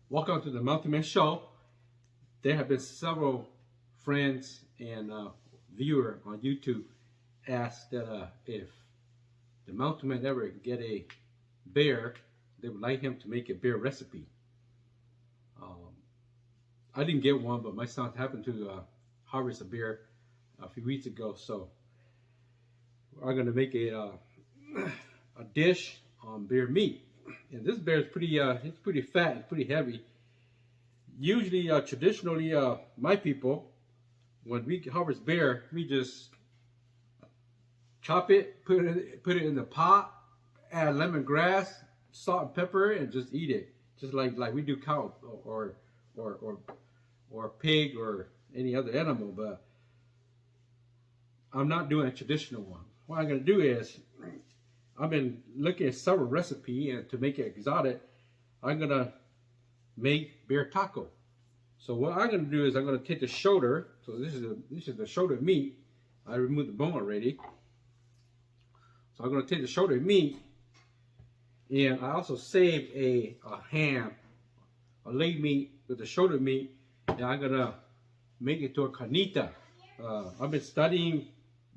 Welcome to the Mountain Man Show. There have been several friends and viewer on YouTube asked that if the Mountain Man ever get a bear, they would like him to make a bear recipe. I didn't get one, but my son happened to harvest a bear a few weeks ago, so I'm gonna make a dish on bear meat. And this bear is pretty, it's pretty fat, it's pretty heavy. Usually, traditionally, my people, when we harvest bear, we just chop it, put it in the pot, add lemongrass, salt and pepper, and just eat it, just like we do cow or pig or any other animal. But I'm not doing a traditional one. What I'm gonna do is, I've been looking at several recipes, and to make it exotic, I'm gonna make bear taco. So what I'm gonna do is I'm gonna take the shoulder. So this is the shoulder meat. I removed the bone already. So I'm gonna take the shoulder meat, and I also saved a ham, a leg meat with the shoulder meat, and I'm gonna make it to a carnita. I've been studying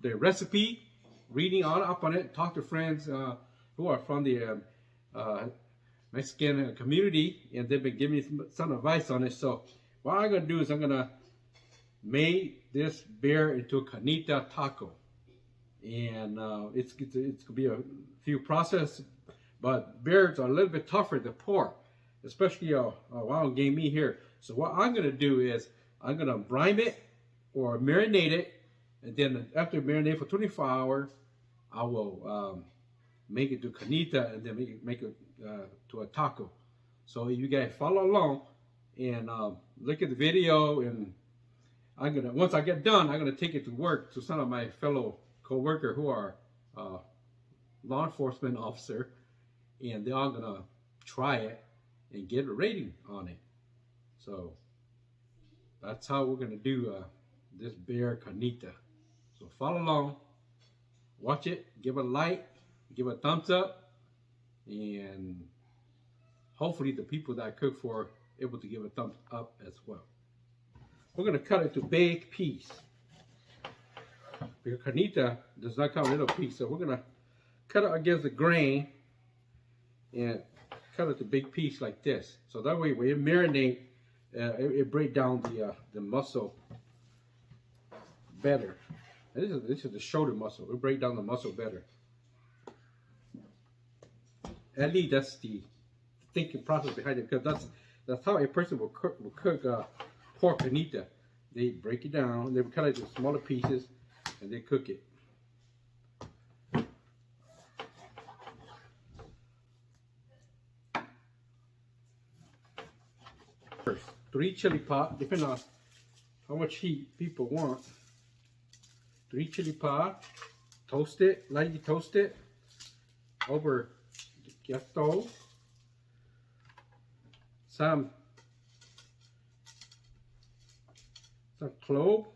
the recipe, reading up on it, talk to friends who are from the Mexican community, and they've been giving me some advice on it. So what I'm gonna do is I'm gonna make this bear into a carnita taco, and it's gonna be a few process, but bears are a little bit tougher than pork, especially a wild game meat here. So what I'm gonna do is I'm gonna brine it or marinate it, and then after marinate for 24 hours, I will make it to carnita, and then make it to a taco. So you guys follow along and look at the video, and once I get done, I'm gonna take it to work to some of my fellow co-workers who are law enforcement officer, and they're all gonna try it and get a rating on it. So that's how we're gonna do this bear carnita. So follow along, watch it, give it a like, give it a thumbs up, and hopefully the people that I cook for are able to give a thumbs up as well. We're gonna cut it to big piece. Because carnita does not come in little piece, so we're gonna cut it against the grain and cut it to big piece like this. So that way when you marinate, it breaks down the muscle better. And this is the shoulder muscle. It break down the muscle better. At least that's the thinking process behind it, because that's how a person will cook pork carnita. They break it down, they cut it into smaller pieces, and they cook it. First, 3 chili pot, depending on how much heat people want. 3 chili pot, toast it, lightly toast it over the gas stove. Some clove.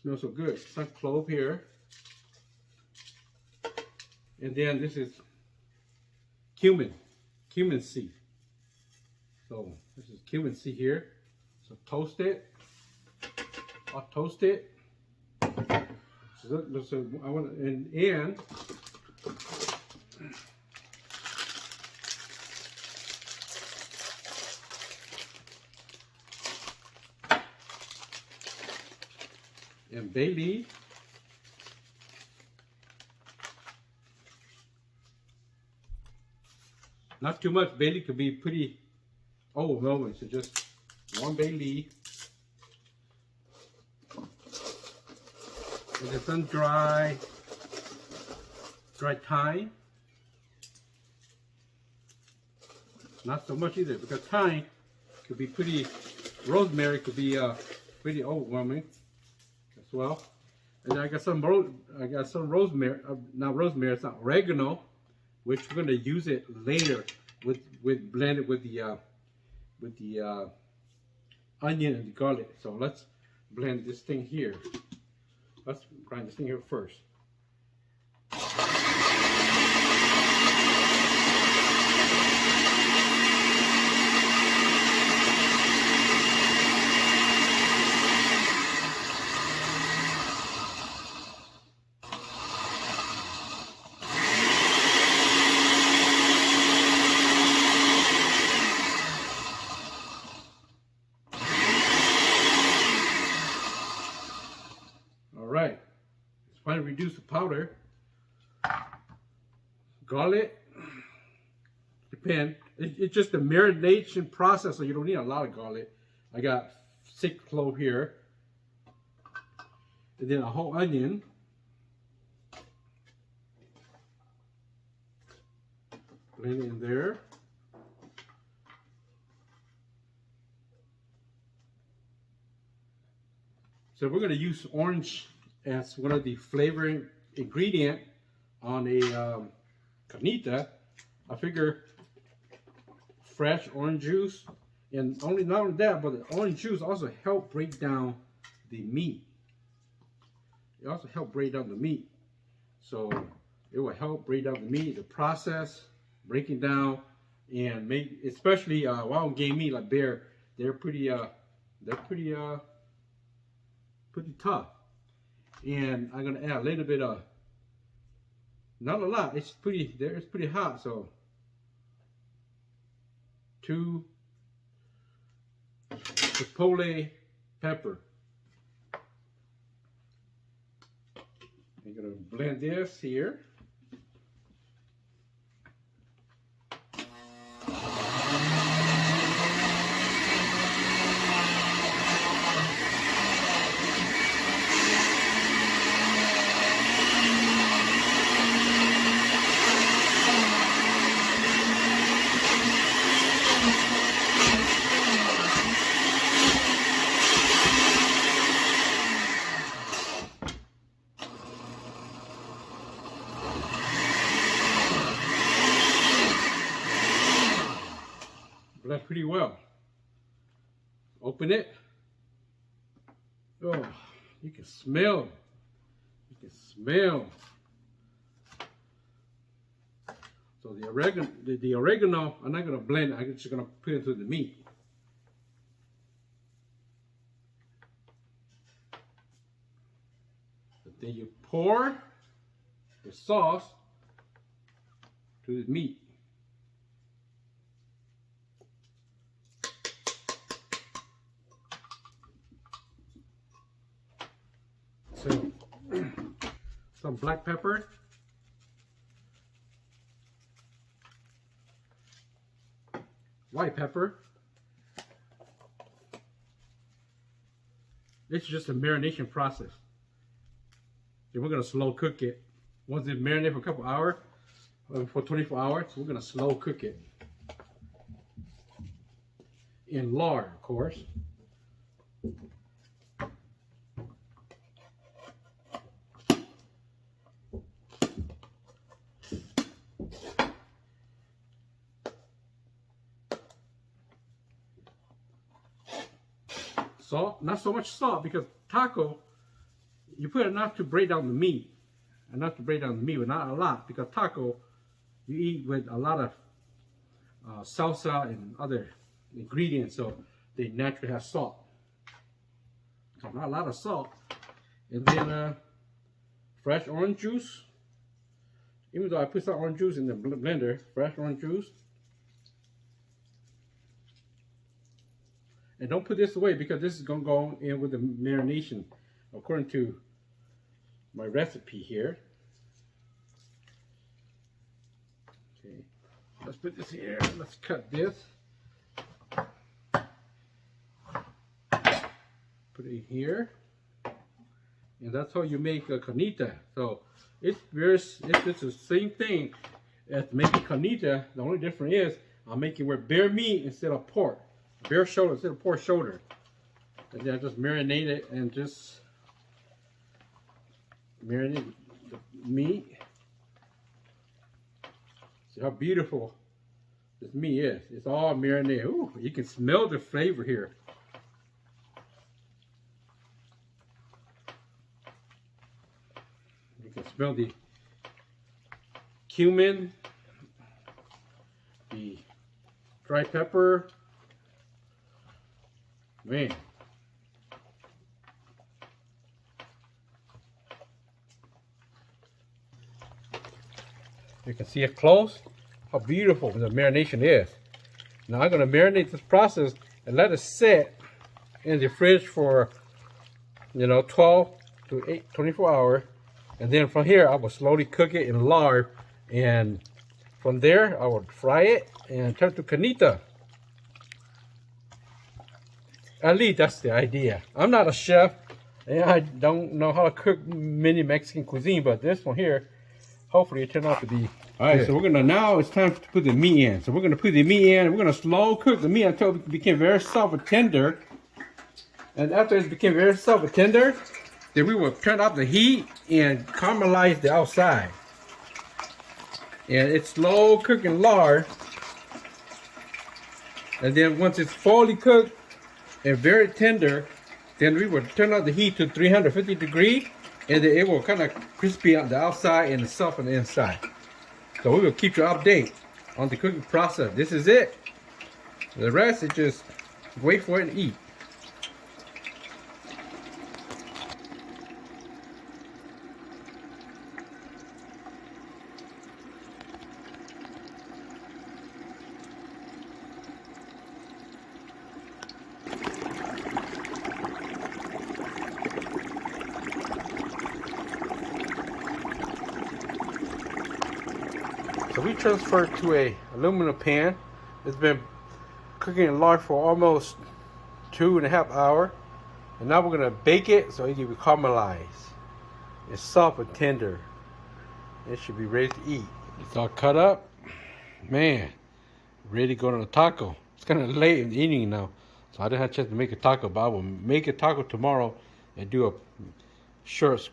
Smells so good. Some clove here. And then this is cumin seed. So this is cumin seed here. So toast it. I'll toast it. So I want to, and bay leaf. Not too much. Bay leaf could be pretty overwhelming, so just 1 bay leaf. And then some dry thyme. Not so much either, because thyme could be pretty, rosemary could be pretty overwhelming as well. And I got some rosemary, not rosemary, it's not oregano, which we're gonna use it later with blended with the onion and the garlic. So let's blend this thing here. Let's grind this thing here first. to reduce the powder. Garlic, depend. It's just the marination process, so you don't need a lot of garlic. I got 6 cloves here, and then a whole onion. Blend it in there. So we're going to use orange as one of the flavoring ingredient on a carnita. I figure fresh orange juice, and not only that, but the orange juice also help break down the meat. It also help break down the meat, so it will help break down the meat. The process breaking down and make, especially wild game meat like bear, they're pretty tough. And I'm gonna add a little bit of, not a lot. It's pretty hot, so 2 chipotle pepper. I'm gonna blend this here. Blend pretty well. Open it. Oh, you can smell. You can smell. So the oregano, I'm not gonna blend it. I'm just gonna put it into the meat. But then you pour the sauce to the meat. So, some black pepper, white pepper. This is just a marination process. Then we're gonna slow cook it. Once it marinates for a couple hours, for 24 hours, we're gonna slow cook it. In lard, of course. Salt, not so much salt, because taco, you put enough to break down the meat. Enough to break down the meat, but not a lot, because taco, you eat with a lot of salsa and other ingredients, so they naturally have salt. So not a lot of salt. And then fresh orange juice. Even though I put some orange juice in the blender, fresh orange juice. And don't put this away, because this is going to go in with the marination according to my recipe here. Okay, let's put this here. Let's cut this. Put it here. And that's how you make a carnita. So it's the same thing as making carnita. The only difference is I'm making with bear meat instead of pork. Bear shoulder instead of pork shoulder. And then I just marinate it and just marinate the meat. See how beautiful this meat is. It's all marinated. Ooh, you can smell the flavor here. You can smell the cumin, the dry pepper. Man. You can see it close, how beautiful the marination is. Now I'm going to marinate this process and let it sit in the fridge for, 12 to 24 hours. And then from here, I will slowly cook it in lard. And from there, I will fry it and turn to carnita. At least that's the idea. I'm not a chef, and I don't know how to cook many Mexican cuisine, but this one here, hopefully it turned out to be all right. Good. So we're gonna, now it's time to put the meat in. So we're gonna put the meat in, and we're gonna slow cook the meat until it became very soft and tender. And after it became very soft and tender, then we will turn off the heat and caramelize the outside. And it's slow cooking lard. And then once it's fully cooked and very tender, then we will turn on the heat to 350 degrees, and then it will kind of crispy on the outside and soft on the inside. So we will keep you updated on the cooking process. This is it. The rest is just wait for it and eat. So we transferred to a aluminum pan. It's been cooking in lard for almost 2.5 hours. And now we're gonna bake it so it can be caramelized. It's soft and tender. It should be ready to eat. It's all cut up. Man, ready to go to the taco. It's kind of late in the evening now, so I didn't have a chance to make a taco, but I will make a taco tomorrow and do a short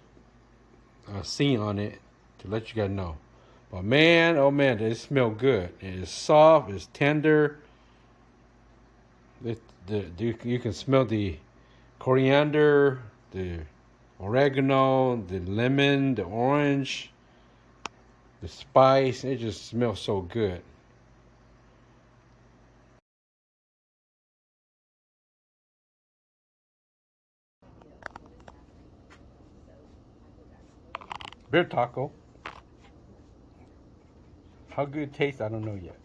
scene on it to let you guys know. But man, oh man, it smells good. It is soft, it's tender. You can smell the coriander, the oregano, the lemon, the orange, the spice. It just smells so good. Beer taco. How good it tastes, I don't know yet.